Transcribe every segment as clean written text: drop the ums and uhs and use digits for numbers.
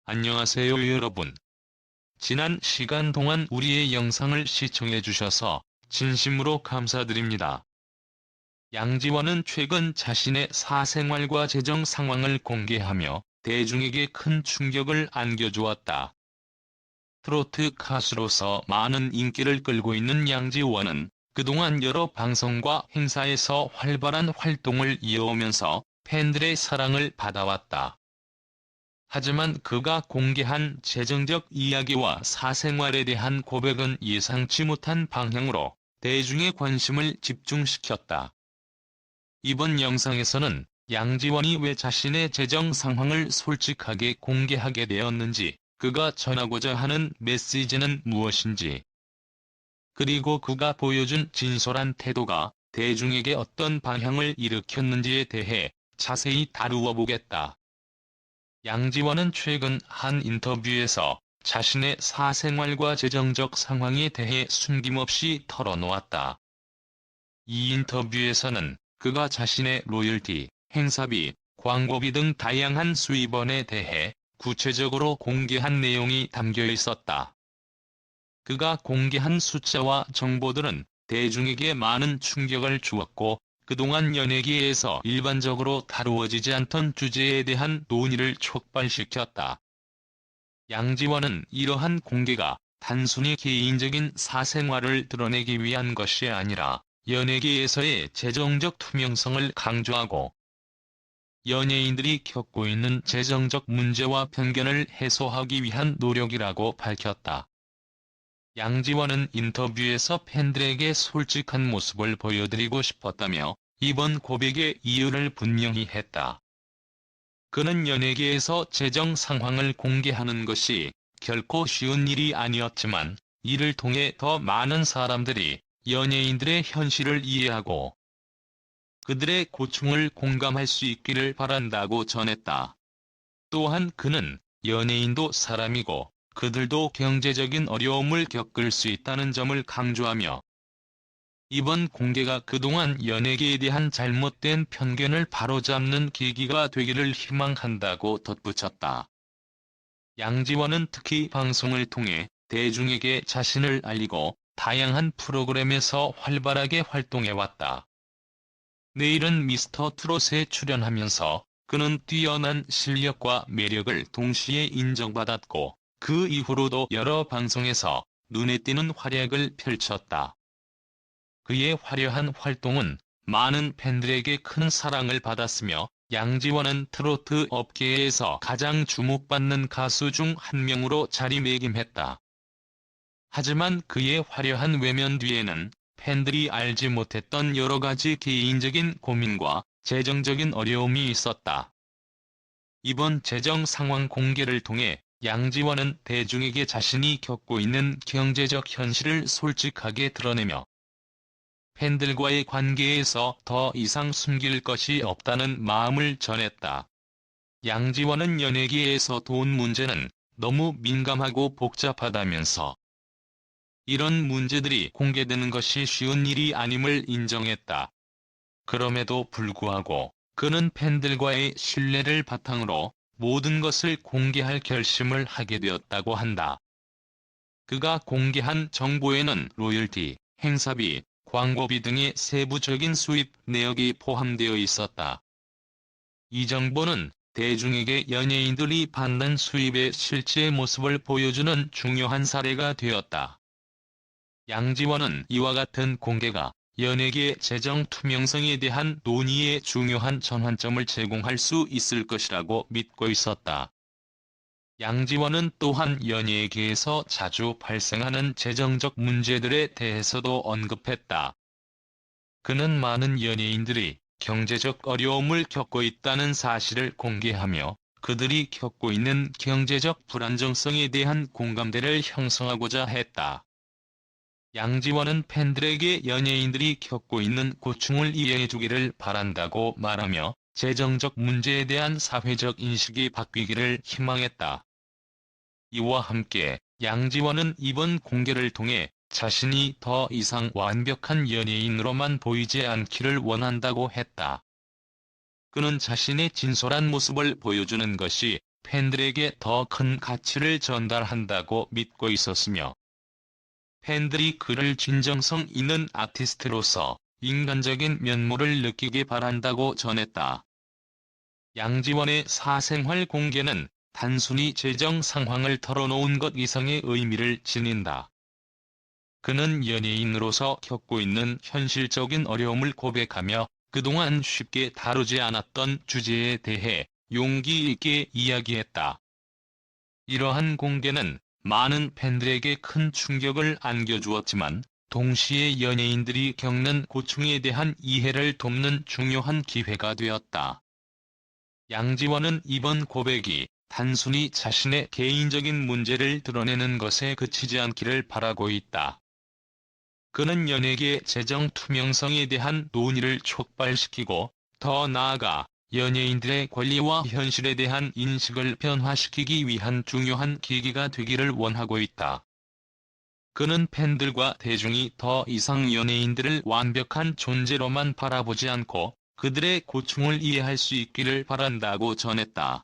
안녕하세요 여러분. 지난 시간 동안 우리의 영상을 시청해주셔서 진심으로 감사드립니다. 양지원은 최근 자신의 사생활과 재정 상황을 공개하며 대중에게 큰 충격을 안겨주었다. 트로트 가수로서 많은 인기를 끌고 있는 양지원은 그동안 여러 방송과 행사에서 활발한 활동을 이어오면서 팬들의 사랑을 받아왔다. 하지만 그가 공개한 재정적 이야기와 사생활에 대한 고백은 예상치 못한 방향으로 대중의 관심을 집중시켰다. 이번 영상에서는 양지원이 왜 자신의 재정 상황을 솔직하게 공개하게 되었는지, 그가 전하고자 하는 메시지는 무엇인지, 그리고 그가 보여준 진솔한 태도가 대중에게 어떤 방향을 일으켰는지에 대해 자세히 다루어 보겠다. 양지원은 최근 한 인터뷰에서 자신의 사생활과 재정적 상황에 대해 숨김없이 털어놓았다. 이 인터뷰에서는 그가 자신의 로열티, 행사비, 광고비 등 다양한 수입원에 대해 구체적으로 공개한 내용이 담겨 있었다. 그가 공개한 숫자와 정보들은 대중에게 많은 충격을 주었고, 그동안 연예계에서 일반적으로 다루어지지 않던 주제에 대한 논의를 촉발시켰다. 양지원은 이러한 공개가 단순히 개인적인 사생활을 드러내기 위한 것이 아니라 연예계에서의 재정적 투명성을 강조하고 연예인들이 겪고 있는 재정적 문제와 편견을 해소하기 위한 노력이라고 밝혔다. 양지원은 인터뷰에서 팬들에게 솔직한 모습을 보여드리고 싶었다며 이번 고백의 이유를 분명히 했다. 그는 연예계에서 재정 상황을 공개하는 것이 결코 쉬운 일이 아니었지만, 이를 통해 더 많은 사람들이 연예인들의 현실을 이해하고 그들의 고충을 공감할 수 있기를 바란다고 전했다. 또한 그는 연예인도 사람이고 그들도 경제적인 어려움을 겪을 수 있다는 점을 강조하며 이번 공개가 그동안 연예계에 대한 잘못된 편견을 바로잡는 계기가 되기를 희망한다고 덧붙였다. 양지원은 특히 방송을 통해 대중에게 자신을 알리고 다양한 프로그램에서 활발하게 활동해왔다. 내일은 미스터 트롯에 출연하면서 그는 뛰어난 실력과 매력을 동시에 인정받았고, 그 이후로도 여러 방송에서 눈에 띄는 활약을 펼쳤다. 그의 화려한 활동은 많은 팬들에게 큰 사랑을 받았으며, 양지원은 트로트 업계에서 가장 주목받는 가수 중 한 명으로 자리매김했다. 하지만 그의 화려한 외면 뒤에는 팬들이 알지 못했던 여러 가지 개인적인 고민과 재정적인 어려움이 있었다. 이번 재정 상황 공개를 통해 양지원은 대중에게 자신이 겪고 있는 경제적 현실을 솔직하게 드러내며 팬들과의 관계에서 더 이상 숨길 것이 없다는 마음을 전했다. 양지원은 연예계에서 돈 문제는 너무 민감하고 복잡하다면서 이런 문제들이 공개되는 것이 쉬운 일이 아님을 인정했다. 그럼에도 불구하고 그는 팬들과의 신뢰를 바탕으로 모든 것을 공개할 결심을 하게 되었다고 한다. 그가 공개한 정보에는 로열티, 행사비, 광고비 등의 세부적인 수입 내역이 포함되어 있었다. 이 정보는 대중에게 연예인들이 받는 수입의 실제 모습을 보여주는 중요한 사례가 되었다. 양지원은 이와 같은 공개가 연예계의 재정 투명성에 대한 논의에 중요한 전환점을 제공할 수 있을 것이라고 믿고 있었다. 양지원은 또한 연예계에서 자주 발생하는 재정적 문제들에 대해서도 언급했다. 그는 많은 연예인들이 경제적 어려움을 겪고 있다는 사실을 공개하며 그들이 겪고 있는 경제적 불안정성에 대한 공감대를 형성하고자 했다. 양지원은 팬들에게 연예인들이 겪고 있는 고충을 이해해주기를 바란다고 말하며 재정적 문제에 대한 사회적 인식이 바뀌기를 희망했다. 이와 함께 양지원은 이번 공개를 통해 자신이 더 이상 완벽한 연예인으로만 보이지 않기를 원한다고 했다. 그는 자신의 진솔한 모습을 보여주는 것이 팬들에게 더 큰 가치를 전달한다고 믿고 있었으며, 팬들이 그를 진정성 있는 아티스트로서 인간적인 면모를 느끼게 바란다고 전했다. 양지원의 사생활 공개는 단순히 재정 상황을 털어놓은 것 이상의 의미를 지닌다. 그는 연예인으로서 겪고 있는 현실적인 어려움을 고백하며 그동안 쉽게 다루지 않았던 주제에 대해 용기 있게 이야기했다. 이러한 공개는 많은 팬들에게 큰 충격을 안겨주었지만, 동시에 연예인들이 겪는 고충에 대한 이해를 돕는 중요한 기회가 되었다. 양지원은 이번 고백이 단순히 자신의 개인적인 문제를 드러내는 것에 그치지 않기를 바라고 있다. 그는 연예계 재정 투명성에 대한 논의를 촉발시키고, 더 나아가 연예인들의 권리와 현실에 대한 인식을 변화시키기 위한 중요한 계기가 되기를 원하고 있다. 그는 팬들과 대중이 더 이상 연예인들을 완벽한 존재로만 바라보지 않고 그들의 고충을 이해할 수 있기를 바란다고 전했다.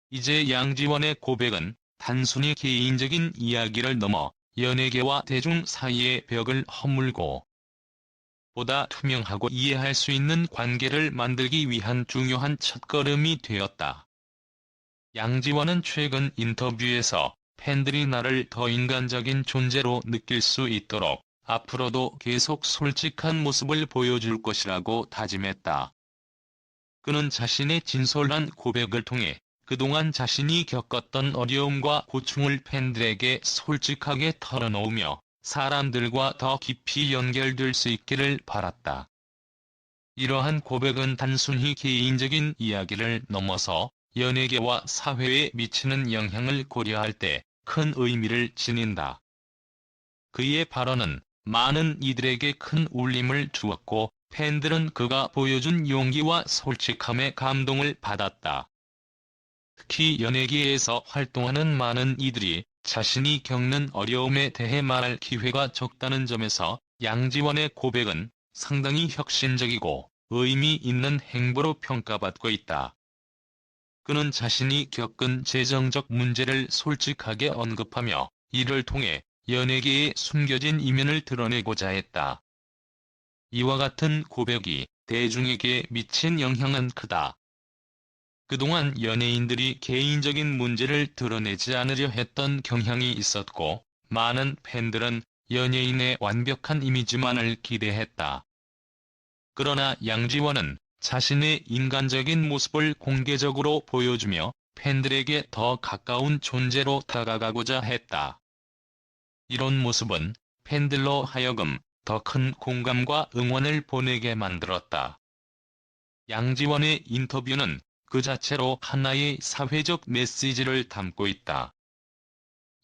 이제 양지원의 고백은 단순히 개인적인 이야기를 넘어 연예계와 대중 사이의 벽을 허물고 보다 투명하고 이해할 수 있는 관계를 만들기 위한 중요한 첫걸음이 되었다. 양지원은 최근 인터뷰에서 팬들이 나를 더 인간적인 존재로 느낄 수 있도록 앞으로도 계속 솔직한 모습을 보여줄 것이라고 다짐했다. 그는 자신의 진솔한 고백을 통해 그동안 자신이 겪었던 어려움과 고충을 팬들에게 솔직하게 털어놓으며 사람들과 더 깊이 연결될 수 있기를 바랐다. 이러한 고백은 단순히 개인적인 이야기를 넘어서 연예계와 사회에 미치는 영향을 고려할 때 큰 의미를 지닌다. 그의 발언은 많은 이들에게 큰 울림을 주었고, 팬들은 그가 보여준 용기와 솔직함에 감동을 받았다. 특히 연예계에서 활동하는 많은 이들이 자신이 겪는 어려움에 대해 말할 기회가 적다는 점에서 양지원의 고백은 상당히 혁신적이고 의미 있는 행보로 평가받고 있다. 그는 자신이 겪은 재정적 문제를 솔직하게 언급하며 이를 통해 연예계의 숨겨진 이면을 드러내고자 했다. 이와 같은 고백이 대중에게 미친 영향은 크다. 그동안 연예인들이 개인적인 문제를 드러내지 않으려 했던 경향이 있었고, 많은 팬들은 연예인의 완벽한 이미지만을 기대했다. 그러나 양지원은 자신의 인간적인 모습을 공개적으로 보여주며 팬들에게 더 가까운 존재로 다가가고자 했다. 이런 모습은 팬들로 하여금 더 큰 공감과 응원을 보내게 만들었다. 양지원의 인터뷰는 그 자체로 하나의 사회적 메시지를 담고 있다.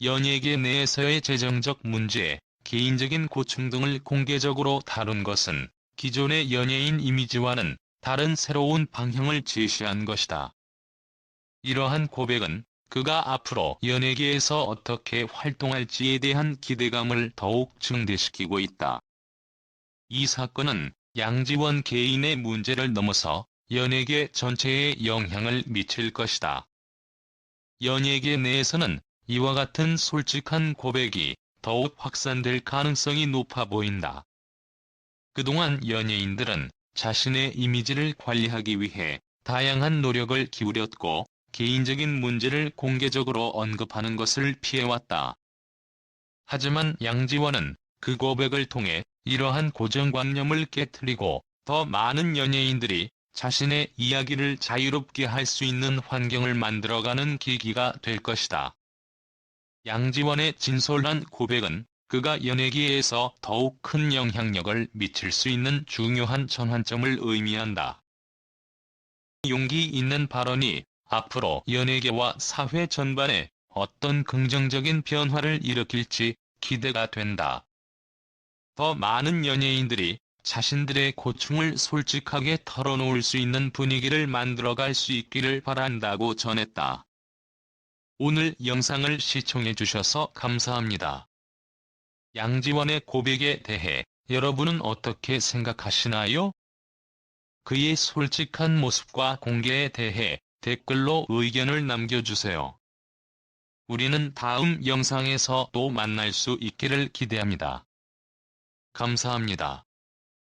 연예계 내에서의 재정적 문제, 개인적인 고충 등을 공개적으로 다룬 것은 기존의 연예인 이미지와는 다른 새로운 방향을 제시한 것이다. 이러한 고백은 그가 앞으로 연예계에서 어떻게 활동할지에 대한 기대감을 더욱 증대시키고 있다. 이 사건은 양지원 개인의 문제를 넘어서 연예계 전체에 영향을 미칠 것이다. 연예계 내에서는 이와 같은 솔직한 고백이 더욱 확산될 가능성이 높아 보인다. 그동안 연예인들은 자신의 이미지를 관리하기 위해 다양한 노력을 기울였고, 개인적인 문제를 공개적으로 언급하는 것을 피해왔다. 하지만 양지원은 그 고백을 통해 이러한 고정관념을 깨트리고 더 많은 연예인들이 자신의 이야기를 자유롭게 할 수 있는 환경을 만들어가는 계기가 될 것이다. 양지원의 진솔한 고백은 그가 연예계에서 더욱 큰 영향력을 미칠 수 있는 중요한 전환점을 의미한다. 용기 있는 발언이 앞으로 연예계와 사회 전반에 어떤 긍정적인 변화를 일으킬지 기대가 된다. 더 많은 연예인들이 자신들의 고충을 솔직하게 털어놓을 수 있는 분위기를 만들어갈 수 있기를 바란다고 전했다. 오늘 영상을 시청해주셔서 감사합니다. 양지원의 고백에 대해 여러분은 어떻게 생각하시나요? 그의 솔직한 모습과 공개에 대해 댓글로 의견을 남겨주세요. 우리는 다음 영상에서 또 만날 수 있기를 기대합니다. 감사합니다.